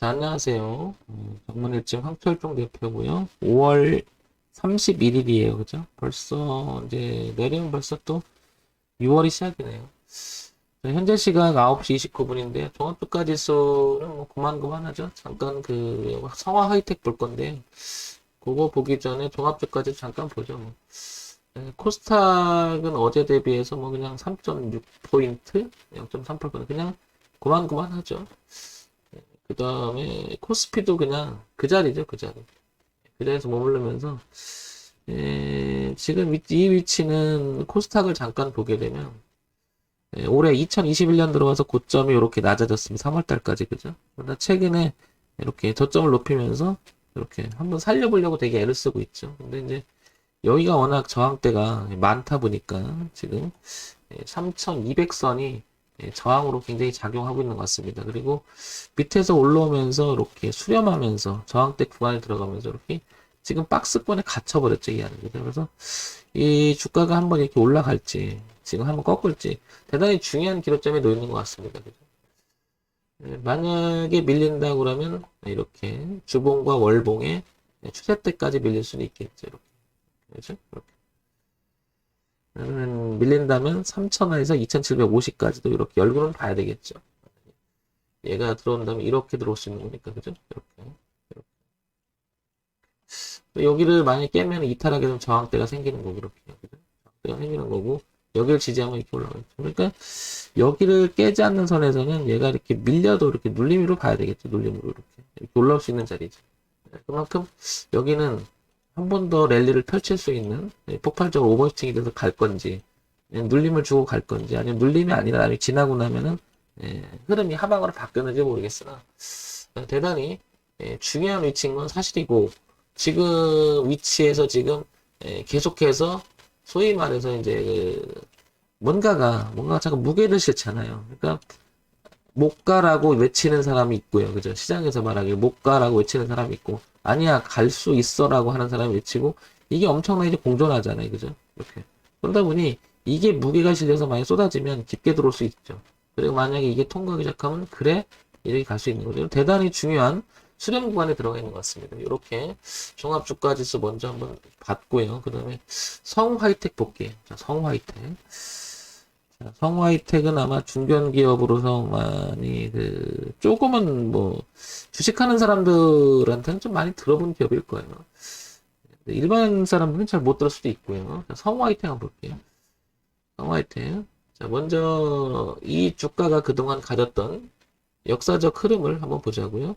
자, 안녕하세요. 정문일증 황철종 대표고요. 5월 31일이에요. 그죠? 벌써 이제 내일이면 벌써 또 6월이 시작이네요. 자, 현재 시각 9시 29분인데 종합주가지수는 뭐 그만하죠. 잠깐 그 성화 하이텍 볼 건데 그거 보기 전에 종합주가지수 잠깐 보죠. 뭐. 코스닥은 어제 대비해서 뭐 그냥 3.6포인트, 0.3% 그냥 그만하죠. 그 다음에 코스피도 그냥 그 자리죠, 그 자리. 그 자리에서 머무르면서 지금 이 위치는 코스닥을 잠깐 보게 되면 올해 2021년 들어와서 고점이 이렇게 낮아졌습니다. 3월 달까지 그죠? 그러나 최근에 이렇게 저점을 높이면서 이렇게 한번 살려보려고 되게 애를 쓰고 있죠. 근데 이제 여기가 워낙 저항대가 많다 보니까 지금 3200선이 저항으로 굉장히 작용하고 있는 것 같습니다. 그리고 밑에서 올라오면서 이렇게 수렴하면서 저항대 구간에 들어가면서 이렇게 지금 박스권에 갇혀버렸죠, 이 안에. 그래서 이 주가가 한번 이렇게 올라갈지, 지금 한번 꺾을지 대단히 중요한 기로점에 놓여 있는 것 같습니다. 그죠? 만약에 밀린다 그러면 이렇게 주봉과 월봉의 추세 때까지 밀릴 수는 있겠죠. 이렇게. 그죠? 이렇게. 밀린다면 3,000원에서 2,750까지도 이렇게 열고는 봐야 되겠죠. 얘가 들어온다면 이렇게 들어올 수 있는 거니까, 그죠? 이렇게. 여기를 만약에 깨면 이탈하게 되면 저항대가 생기는 거고, 이렇게. 그죠? 저항대가 생기는 거고, 여기를 지지하면 이렇게 올라가겠죠. 그러니까, 여기를 깨지 않는 선에서는 얘가 이렇게 밀려도 이렇게 눌림으로 봐야 되겠죠. 눌림으로 이렇게 올라올 수 있는 자리죠. 그만큼 여기는 한 번 더 랠리를 펼칠 수 있는 폭발적으로 오버히팅이 돼서 갈 건지 눌림을 주고 갈 건지 아니면 눌림이 아니라 나중에 지나고 나면은 흐름이 하방으로 바뀌었는지 모르겠으나 대단히 중요한 위치인 건 사실이고 지금 위치에서 지금 계속해서 소위 말해서 이제 뭔가 자꾸 무게를 싫잖아요. 그러니까 못 가라고 외치는 사람이 있고요. 그죠? 시장에서 말하길 못 가라고 외치는 사람이 있고, 아니야, 갈 수 있어라고 하는 사람이 외치고, 이게 엄청나게 공존하잖아요. 그죠? 이렇게. 그러다 보니, 이게 무게가 실려서 많이 쏟아지면 깊게 들어올 수 있죠. 그리고 만약에 이게 통과하기 시작하면, 그래, 이렇게 갈 수 있는 거죠. 대단히 중요한 수렴 구간에 들어가 있는 것 같습니다. 이렇게 종합주가지수 먼저 한번 봤고요. 그 다음에 성화이텍 볼게요. 자, 성화이텍. 성화이텍은 아마 중견기업으로서 많이 조금은 뭐 주식하는 사람들한테는 좀 많이 들어본 기업일 거예요. 일반 사람들은 잘 못 들을 수도 있고요. 성화이텍 한번 볼게요. 성화이텍. 자, 먼저 이 주가가 그동안 가졌던 역사적 흐름을 한번 보자고요.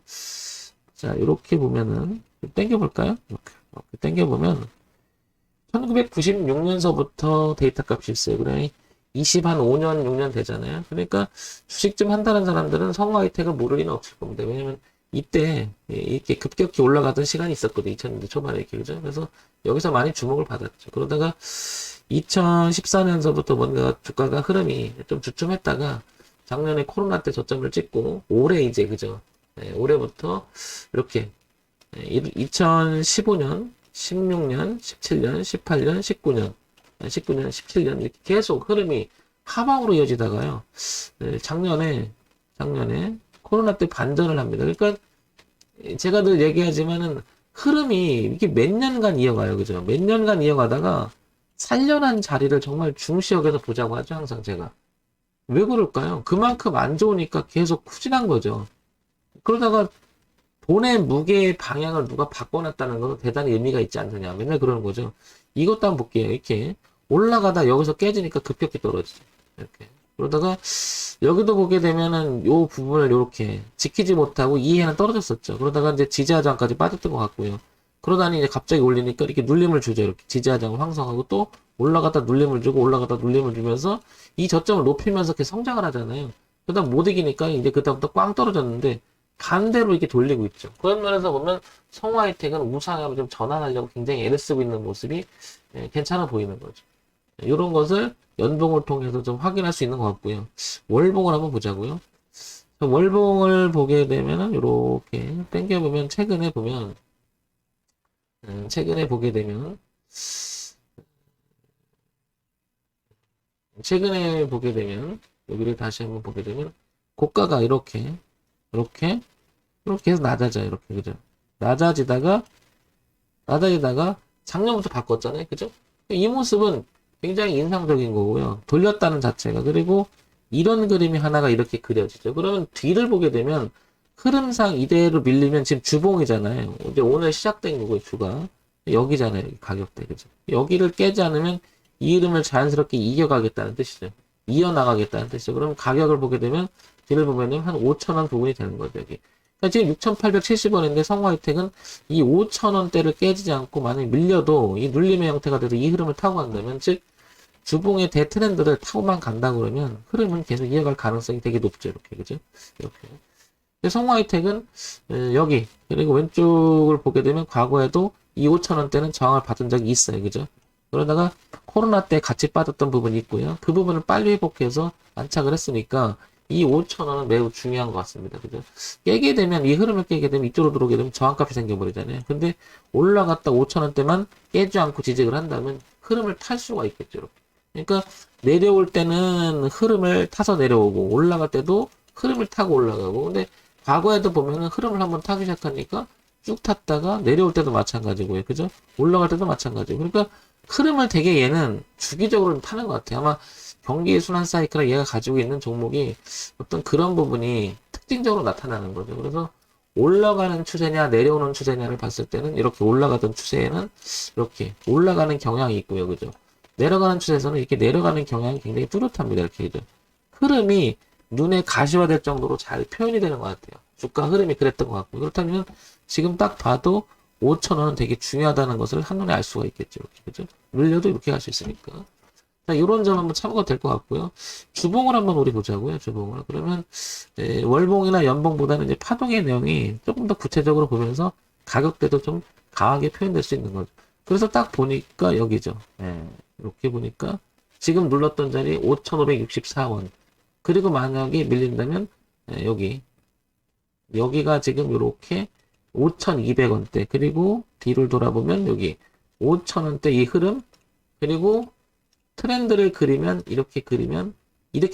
자, 이렇게 보면은 당겨볼까요? 이렇게 당겨보면 1996년서부터 데이터 값이 있어요. 그래 20한 5년, 6년 되잖아요. 그러니까 주식 좀 한다는 사람들은 성과 혜택을 모를 리는 없을 겁니다. 왜냐면 이때 이렇게 급격히 올라가던 시간이 있었거든요. 2000년대 초반에 이렇게 그죠? 그래서 여기서 많이 주목을 받았죠. 그러다가 2014년서부터 뭔가 주가가 흐름이 좀 주춤했다가 작년에 코로나 때 저점을 찍고 올해 이제 그죠? 올해부터 이렇게 2015년, 16년, 17년, 18년, 19년, 17년 이렇게 계속 흐름이 하방으로 이어지다가요. 작년에 코로나 때 반전을 합니다. 그러니까 제가 늘 얘기하지만은 흐름이 이렇게 몇 년간 이어가요. 그죠? 몇 년간 이어가다가 살려난 자리를 정말 중시역에서 보자고 하죠. 항상 제가. 왜 그럴까요? 그만큼 안 좋으니까 계속 후진한 거죠. 그러다가 돈의 무게의 방향을 누가 바꿔놨다는 것은 대단히 의미가 있지 않느냐. 맨날 그러는 거죠. 이것도 한번 볼게요. 이렇게 올라가다 여기서 깨지니까 급격히 떨어지죠. 이렇게. 그러다가 여기도 보게 되면은 요 부분을 이렇게 지키지 못하고 이해는 떨어졌었죠. 그러다가 이제 지지하장까지 빠졌던 것 같고요. 그러다니 이제 갑자기 올리니까 이렇게 눌림을 주죠. 이렇게 지지하장을 황성하고 또 올라가다 눌림을 주고 올라가다 눌림을 주면서 이 저점을 높이면서 이렇게 성장을 하잖아요. 그러다 못 이기니까 이제 그다음부터 꽝 떨어졌는데 반대로 이렇게 돌리고 있죠. 그런 면에서 보면 성화혜택은 우상향을 좀 전환하려고 굉장히 애를 쓰고 있는 모습이 괜찮아 보이는 거죠. 이런 것을 연봉을 통해서 좀 확인할 수 있는 것 같고요. 월봉을 한번 보자고요. 월봉을 보게 되면은 이렇게 당겨보면 최근에 보게 되면 여기를 다시 한번 보게 되면 고가가 이렇게 그럼 계속 낮아져요. 이렇게, 그죠? 낮아지다가, 작년부터 바꿨잖아요. 그죠? 이 모습은 굉장히 인상적인 거고요. 돌렸다는 자체가. 그리고 이런 그림이 하나가 이렇게 그려지죠. 그러면 뒤를 보게 되면 흐름상 이대로 밀리면 지금 주봉이잖아요. 이제 오늘 시작된 거고요, 주가. 여기잖아요, 여기 가격대. 그죠? 여기를 깨지 않으면 이 흐름을 자연스럽게 이겨가겠다는 뜻이죠. 이어나가겠다는 뜻이죠. 그럼 가격을 보게 되면 뒤를 보면은 한 5,000원 부분이 되는 거죠, 여기. 그러니까 지금 6,870원인데 성화이텍은 이 5,000원대를 깨지지 않고 만약에 밀려도 이 눌림의 형태가 돼서 이 흐름을 타고 간다면, 즉 주봉의 대트렌드를 타고만 간다 그러면 흐름은 계속 이어갈 가능성이 되게 높죠. 이렇게, 그죠? 이렇게. 성화이텍은 여기, 그리고 왼쪽을 보게 되면 과거에도 이 5,000원대는 저항을 받은 적이 있어요. 그죠? 그러다가 코로나 때 같이 빠졌던 부분이 있고요. 그 부분을 빨리 회복해서 안착을 했으니까 이 5,000원은 매우 중요한 것 같습니다. 그죠? 깨게 되면, 이 흐름을 깨게 되면 이쪽으로 들어오게 되면 저항값이 생겨버리잖아요. 근데 올라갔다 5,000원대만 깨지 않고 지직을 한다면 흐름을 탈 수가 있겠죠. 이렇게. 그러니까 내려올 때는 흐름을 타서 내려오고 올라갈 때도 흐름을 타고 올라가고, 근데 과거에도 보면은 흐름을 한번 타기 시작하니까 쭉 탔다가 내려올 때도 마찬가지고요. 그죠? 올라갈 때도 마찬가지고. 그러니까 흐름을 되게 얘는 주기적으로 타는 것 같아요. 아마 경기 순환 사이클에 얘가 가지고 있는 종목이 어떤 그런 부분이 특징적으로 나타나는 거죠. 그래서 올라가는 추세냐 내려오는 추세냐를 봤을 때는 이렇게 올라가던 추세에는 이렇게 올라가는 경향이 있고요. 그죠? 내려가는 추세에서는 이렇게 내려가는 경향이 굉장히 뚜렷합니다. 이렇게. 그죠? 흐름이 눈에 가시화될 정도로 잘 표현이 되는 것 같아요. 주가 흐름이 그랬던 것 같고. 그렇다면 지금 딱 봐도 5,000원은 되게 중요하다는 것을 한눈에 알 수가 있겠죠. 이렇게, 그죠? 물려도 이렇게 갈 수 있으니까. 자, 이런 점 한번 참고가 될 것 같고요. 주봉을 한번 우리 보자고요. 주봉을. 그러면 월봉이나 연봉보다는 이제 파동의 내용이 조금 더 구체적으로 보면서 가격대도 좀 강하게 표현될 수 있는 거죠. 그래서 딱 보니까 여기죠. 이렇게 보니까 지금 눌렀던 자리 5,564원. 그리고 만약에 밀린다면 여기가 지금 이렇게 5,200원대, 그리고 뒤를 돌아보면 여기 5,000원대 이 흐름, 그리고 트렌드를 그리면 이렇게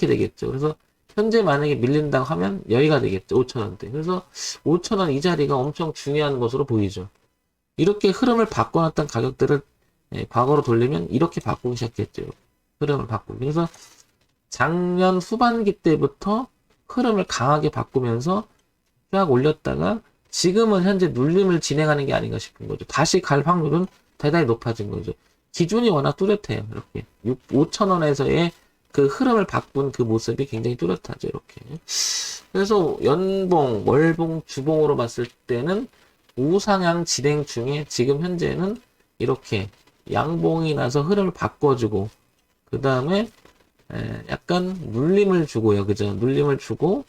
되겠죠. 그래서 현재 만약에 밀린다고 하면 여기가 되겠죠. 5,000원대. 그래서 5,000원 이 자리가 엄청 중요한 것으로 보이죠. 이렇게 흐름을 바꿔놨던 가격들을 과거로 돌리면 이렇게 바꾸기 시작했죠. 흐름을 바꾸기. 그래서 작년 후반기 때부터 흐름을 강하게 바꾸면서 쫙 올렸다가 지금은 현재 눌림을 진행하는 게 아닌가 싶은 거죠. 다시 갈 확률은 대단히 높아진 거죠. 기준이 워낙 뚜렷해요. 이렇게 5,000원에서의 그 흐름을 바꾼 그 모습이 굉장히 뚜렷하죠. 이렇게. 그래서 연봉, 월봉, 주봉으로 봤을 때는 우상향 진행 중에 지금 현재는 이렇게 양봉이 나서 흐름을 바꿔주고, 그 다음에 약간 눌림을 주고요. 그죠? 눌림을 주고,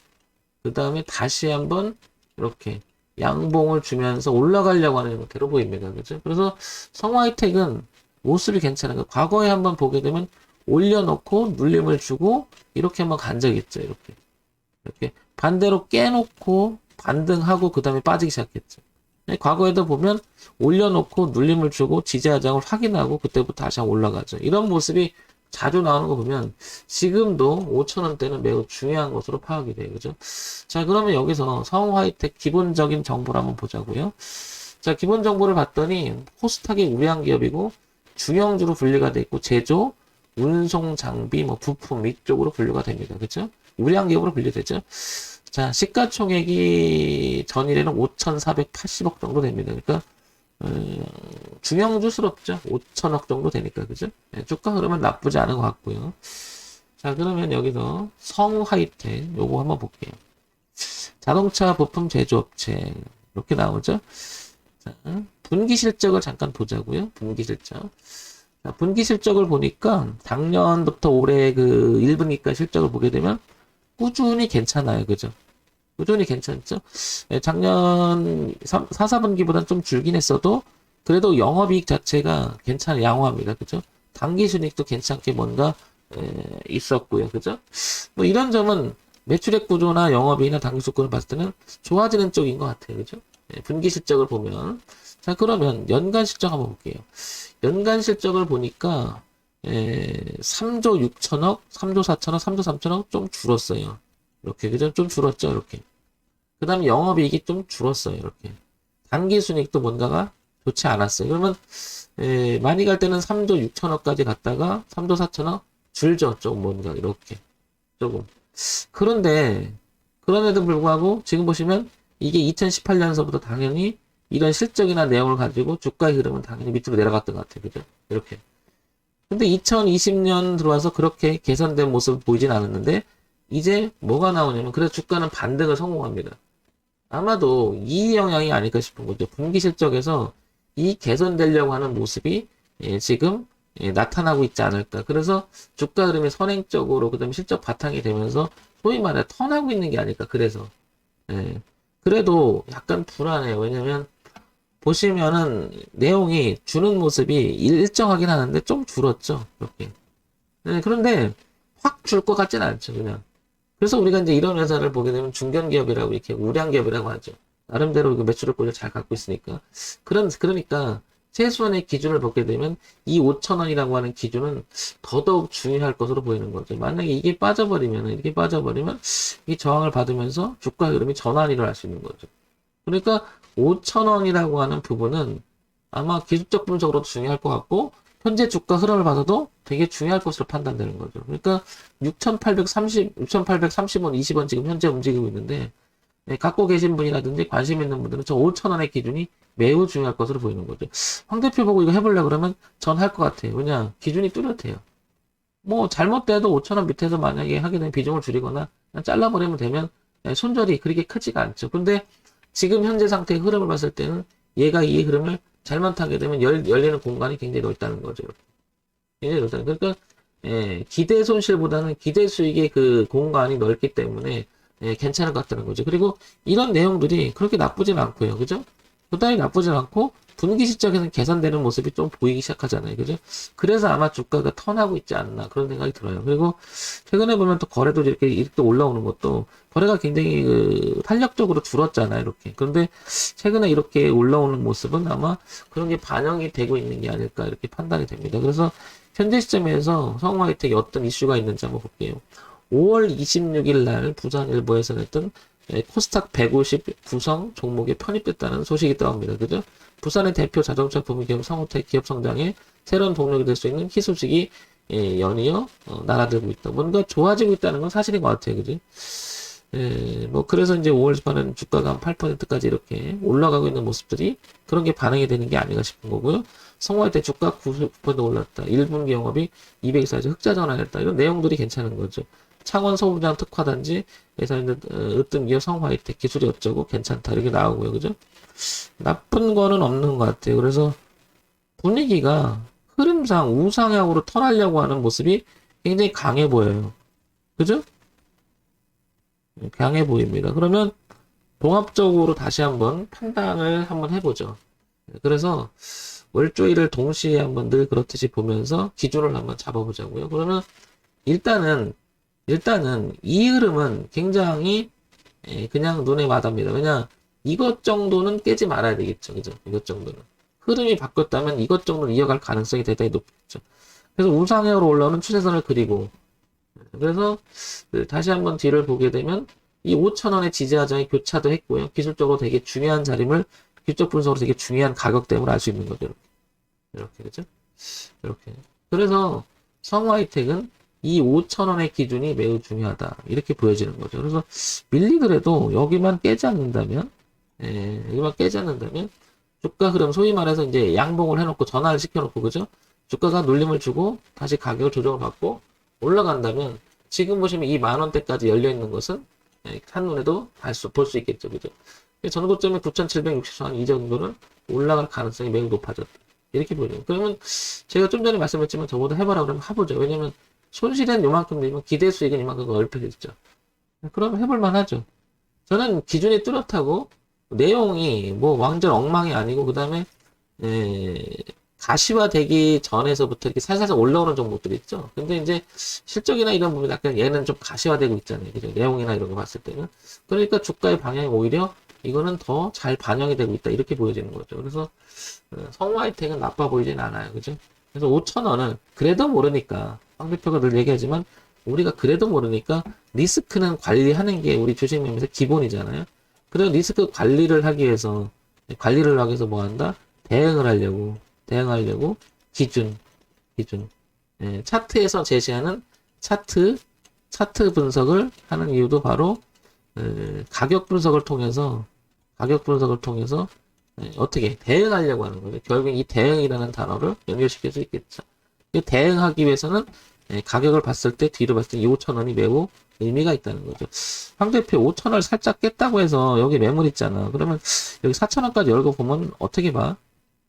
그 다음에 다시 한번 이렇게 양봉을 주면서 올라가려고 하는 형태로 보입니다. 그죠? 그래서 성화이텍은 모습이 괜찮은 거예요. 과거에 한번 보게 되면 올려놓고 눌림을 주고 이렇게 한번 간 적이 있죠. 이렇게 반대로 깨놓고 반등하고 그 다음에 빠지기 시작했죠. 과거에도 보면 올려놓고 눌림을 주고 지지하장을 확인하고 그때부터 다시 한번 올라가죠. 이런 모습이 자주 나오는 거 보면 지금도 5,000원대는 매우 중요한 것으로 파악이 돼요. 그죠? 자, 그러면 여기서 성화이텍 기본적인 정보를 한번 보자고요. 자, 기본 정보를 봤더니 코스닥의 우량 기업이고 중형주로 분류가 돼 있고 제조, 운송 장비, 뭐 부품 이쪽으로 분류가 됩니다. 그죠? 우량 기업으로 분류되죠. 자, 시가총액이 전일에는 5,480억 정도 됩니다. 그러니까 중형주스럽죠. 5천억 정도 되니까, 그죠? 네, 주가 흐름은 나쁘지 않은 것 같고요. 자, 그러면 여기서 성화이텍 요거 한번 볼게요. 자동차 부품 제조업체 이렇게 나오죠. 자, 분기 실적을 잠깐 보자고요. 분기 실적. 자, 분기 실적을 보니까 작년부터 올해 그 1분기까지 실적을 보게 되면 꾸준히 괜찮아요. 그죠? 꾸준히 괜찮죠? 네, 작년 4, 4분기보다는 좀 줄긴 했어도 그래도 영업이익 자체가 괜찮아 양호합니다. 그죠? 당기순이익도 괜찮게 뭔가 있었고요. 그죠? 뭐 이런 점은 매출액 구조나 영업이익이나 당기수익을 봤을 때는 좋아지는 쪽인 것 같아요. 그죠? 네, 분기 실적을 보면 자, 그러면 연간 실적 한번 볼게요. 연간 실적을 보니까 3조 6천억, 3조 4천억, 3조 3천억 좀 줄었어요. 이렇게 그죠? 좀 줄었죠. 이렇게. 그 다음에 영업이익이 좀 줄었어요. 이렇게. 단기순이익도 뭔가가 좋지 않았어요. 그러면 많이 갈 때는 3조 6천억까지 갔다가 3조 4천억 줄죠. 조금 뭔가 이렇게 조금. 그런데 그런데도 불구하고 지금 보시면 이게 2018년서부터 당연히 이런 실적이나 내용을 가지고 주가의 흐름은 당연히 밑으로 내려갔던 것 같아요. 그죠? 이렇게. 근데 2020년 들어와서 그렇게 개선된 모습을 보이진 않았는데 이제 뭐가 나오냐면 그래서 주가는 반등을 성공합니다. 아마도 이 영향이 아닐까 싶은 거죠. 분기 실적에서 이 개선되려고 하는 모습이 지금 나타나고 있지 않을까. 그래서 주가 흐름이 선행적으로 그다음에 실적 바탕이 되면서 소위 말해 턴하고 있는 게 아닐까. 그래서 그래도 약간 불안해요. 왜냐면 보시면은 내용이 주는 모습이 일정하긴 하는데 좀 줄었죠. 이렇게. 그런데 확 줄 것 같진 않죠. 그냥. 그래서 우리가 이제 이런 회사를 보게 되면 중견기업이라고 이렇게 우량기업이라고 하죠. 나름대로 매출을 꼴을 잘 갖고 있으니까. 그러니까 최소한의 기준을 보게 되면 이 5천 원이라고 하는 기준은 더더욱 중요할 것으로 보이는 거죠. 만약에 이게 빠져버리면 이 저항을 받으면서 주가 흐름이 전환이 일어날 수 있는 거죠. 그러니까 5천 원이라고 하는 부분은 아마 기술적 분석으로도 중요할 것 같고 현재 주가 흐름을 봐서도 되게 중요할 것으로 판단되는 거죠. 그러니까 6,830원, 20원 지금 현재 움직이고 있는데 갖고 계신 분이라든지 관심 있는 분들은 저 5,000원의 기준이 매우 중요할 것으로 보이는 거죠. 황 대표 보고 이거 해보려고 그러면 전 할 것 같아요. 왜냐? 기준이 뚜렷해요. 뭐 잘못돼도 5,000원 밑에서 만약에 하게 되면 비중을 줄이거나 그냥 잘라버리면 되면 손절이 그렇게 크지가 않죠. 근데 지금 현재 상태의 흐름을 봤을 때는 얘가 이 흐름을 잘못 타게 되면 열리는 공간이 굉장히 넓다는 거죠. 굉장히 넓다는. 그러니까 기대 손실보다는 기대 수익의 그 공간이 넓기 때문에 괜찮을 것 같다는 거죠. 그리고 이런 내용들이 그렇게 나쁘진 않고요. 그죠? 그다음에 나쁘진 않고 분기 실적에서는 개선되는 모습이 좀 보이기 시작하잖아요. 그죠? 그래서 아마 주가가 턴하고 있지 않나 그런 생각이 들어요. 그리고 최근에 보면 또 거래도 이렇게 올라오는 것도 거래가 굉장히 탄력적으로 줄었잖아요. 이렇게. 그런데 최근에 이렇게 올라오는 모습은 아마 그런 게 반영이 되고 있는 게 아닐까 이렇게 판단이 됩니다. 그래서 현재 시점에서 성우하이텍이 어떤 이슈가 있는지 한번 볼게요. 5월 26일 날 부산일보에서 냈던 코스닥 150 구성 종목에 편입됐다는 소식이 있다고 합니다. 그죠? 부산의 대표 자동차 부문기업 성우텍 기업 성장에 새로운 동력이 될 수 있는 희소식이 연이어 날아들고 있다. 뭔가 좋아지고 있다는 건 사실인 것 같아요. 그죠? 뭐 그래서 이제 5월 반은 주가가 한 8%까지 이렇게 올라가고 있는 모습들이 그런 게 반영이 되는 게 아닌가 싶은 거고요. 성공할 주가 9% 올랐다. 1분기 영업이 224조 흑자 전환했다. 이런 내용들이 괜찮은 거죠. 창원 서부장 특화단지에서 으뜸 기업 성화이텍 기술이 어쩌고 괜찮다. 이렇게 나오고요. 그죠? 나쁜 거는 없는 것 같아요. 그래서 분위기가 흐름상 우상향으로 턴하려고 하는 모습이 굉장히 강해 보여요. 그죠? 강해 보입니다. 그러면 종합적으로 다시 한번 판단을 한번 해보죠. 그래서 월조일을 동시에 한번 늘 그렇듯이 보면서 기준을 한번 잡아보자고요. 그러면 일단은 이 흐름은 굉장히 그냥 눈에 와닿습니다. 왜냐 이것 정도는 깨지 말아야 되겠죠. 그죠? 이것 정도는 흐름이 바뀌었다면 이것 정도는 이어갈 가능성이 대단히 높죠. 그래서 우상향으로 올라오는 추세선을 그리고 그래서 다시 한번 뒤를 보게 되면 이 5,000원의 지지하장이 교차도 했고요. 기술적으로 되게 중요한 자림을 기술적 분석으로 되게 중요한 가격대임을 알 수 있는 거죠. 이렇게 그죠? 이렇게. 그래서 성화이텍은 이 5,000원의 기준이 매우 중요하다. 이렇게 보여지는 거죠. 그래서 밀리더라도 여기만 깨지 않는다면 주가 흐름 소위 말해서 이제 양봉을 해놓고 전환을 시켜놓고 그죠? 주가가 눌림을 주고 다시 가격을 조정을 받고 올라간다면 지금 보시면 이 만원대까지 열려있는 것은 한눈에도 볼 수 있겠죠. 그죠? 전고점이 9,764원 이 정도는 올라갈 가능성이 매우 높아졌다. 이렇게 보여요. 그러면 제가 좀 전에 말씀했지만 저보다 해봐라 그러면 해보죠. 왜냐면 손실은 요만큼 되면 기대 수익은 이만큼 얼핏했죠. 그럼 해볼만 하죠. 저는 기준이 뚜렷하고 내용이 뭐 완전 엉망이 아니고 그 다음에 가시화되기 전에서부터 이렇게 살살 올라오는 종목들 있죠. 근데 이제 실적이나 이런 부분 약간 얘는 좀 가시화되고 있잖아요. 그죠? 내용이나 이런 거 봤을 때는. 그러니까 주가의 방향이 오히려 이거는 더 잘 반영이 되고 있다. 이렇게 보여지는 거죠. 그래서 성화이텍은 나빠 보이진 않아요. 그죠? 그래서 5,000원은 그래도 모르니까 황 대표가 늘 얘기하지만 우리가 그래도 모르니까 리스크는 관리하는 게 우리 주식 매매에서 기본이잖아요. 그래서 리스크 관리를 하기 위해서 뭐 한다? 대응하려고 기준. 예, 차트에서 제시하는 차트 분석을 하는 이유도 바로 가격 분석을 통해서 어떻게 대응하려고 하는 거죠. 결국 이 대응이라는 단어를 연결시킬 수 있겠죠. 대응하기 위해서는 가격을 봤을 때 뒤로 봤을 때 5,000원이 매우 의미가 있다는 거죠. 황 대표 5,000원을 살짝 깼다고 해서 여기 매물 있잖아. 그러면 여기 4,000원까지 열고 보면 어떻게 봐?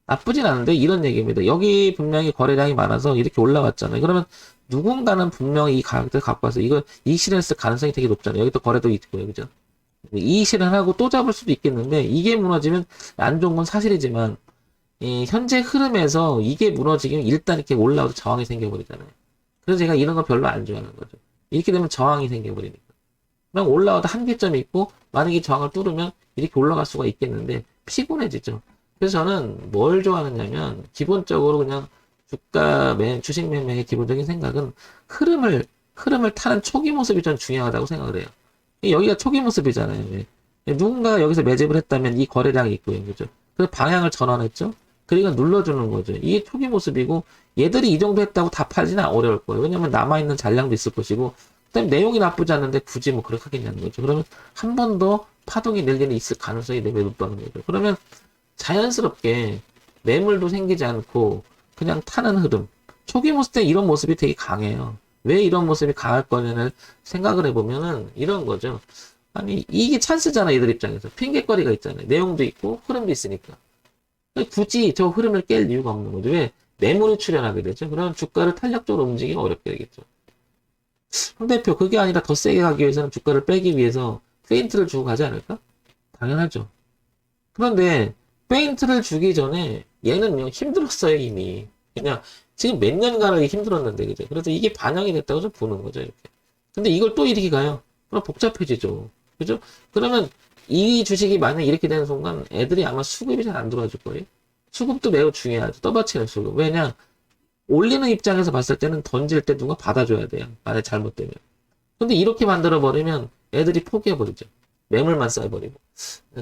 나쁘진 않은데 이런 얘기입니다. 여기 분명히 거래량이 많아서 이렇게 올라왔잖아요. 그러면 누군가는 분명히 이 가격대를 갖고 와서 이 실현했을 가능성이 되게 높잖아요. 여기 또 거래도 있고요. 그죠? 이 실현하고 또 잡을 수도 있겠는데 이게 무너지면 안 좋은 건 사실이지만 이 현재 흐름에서 이게 무너지면 일단 이렇게 올라와도 저항이 생겨버리잖아요. 그래서 제가 이런 거 별로 안 좋아하는 거죠. 이렇게 되면 저항이 생겨버리니까. 그럼 올라와도 한계점이 있고 만약에 저항을 뚫으면 이렇게 올라갈 수가 있겠는데 피곤해지죠. 그래서 저는 뭘 좋아하느냐면 기본적으로 그냥 주식 매매의 기본적인 생각은 흐름을 타는 초기 모습이 전 중요하다고 생각을 해요. 여기가 초기 모습이잖아요. 누군가 여기서 매집을 했다면 이 거래량이 있고요. 그죠? 그래서 방향을 전환했죠? 그러니까 눌러주는 거죠. 이게 초기 모습이고 얘들이 이 정도 했다고 다 팔지는 어려울 거예요. 왜냐면 남아있는 잔량도 있을 것이고 그다음에 내용이 나쁘지 않은데 굳이 뭐 그렇게 하겠냐는 거죠. 그러면 한 번 더 파동이 낼 일이 있을 가능성이 매우 높다는 거죠. 그러면 자연스럽게 매물도 생기지 않고 그냥 타는 흐름. 초기 모습 때 이런 모습이 되게 강해요. 왜 이런 모습이 강할 거냐를 생각을 해보면은 이런 거죠. 아니, 이게 찬스잖아, 얘들 입장에서. 핑계거리가 있잖아요. 내용도 있고, 흐름도 있으니까. 굳이 저 흐름을 깰 이유가 없는 거죠. 왜? 매물이 출현하게 되죠. 그러면 주가를 탄력적으로 움직이기 어렵게 되겠죠. 황 대표, 그게 아니라 더 세게 가기 위해서는 주가를 빼기 위해서 페인트를 주고 가지 않을까? 당연하죠. 그런데, 페인트를 주기 전에 얘는요, 힘들었어요, 이미. 그냥, 지금 몇 년간을 힘들었는데, 그죠? 그래서 이게 반영이 됐다고 좀 보는 거죠, 이렇게. 근데 이걸 또 이렇게 가요. 그럼 복잡해지죠. 그죠? 그러면 이 주식이 만약 이렇게 되는 순간 애들이 아마 수급이 잘 안 들어와줄 거예요. 수급도 매우 중요하죠. 떠받치는 수급. 왜냐? 올리는 입장에서 봤을 때는 던질 때 누가 받아줘야 돼요. 만약 잘못되면. 근데 이렇게 만들어버리면 애들이 포기해버리죠. 매물만 쌓여버리고.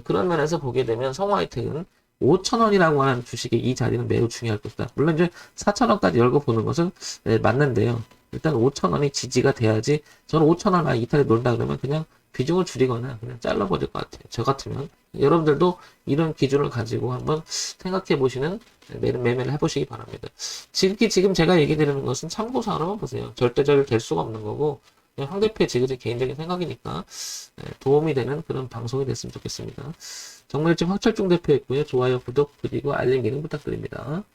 그런 면에서 보게 되면 성화이텍은 5,000원이라고 하는 주식의 이 자리는 매우 중요할 것이다. 물론 이제 4,000원까지 열고 보는 것은 맞는데요. 일단 5,000원이 지지가 돼야지. 저는 5,000원 만약 이탈에 놀다 그러면 그냥 비중을 줄이거나 그냥 잘라버릴 것 같아요. 저 같으면. 여러분들도 이런 기준을 가지고 한번 생각해 보시는 매매를 해보시기 바랍니다. 지금 제가 얘기 드리는 것은 참고사항으로만 보세요. 절대적으로 될 수가 없는 거고 그냥 황 대표의 지그재 개인적인 생각이니까 도움이 되는 그런 방송이 됐으면 좋겠습니다. 정말집 황철중 대표였고요. 좋아요, 구독, 그리고 알림 기능 부탁드립니다.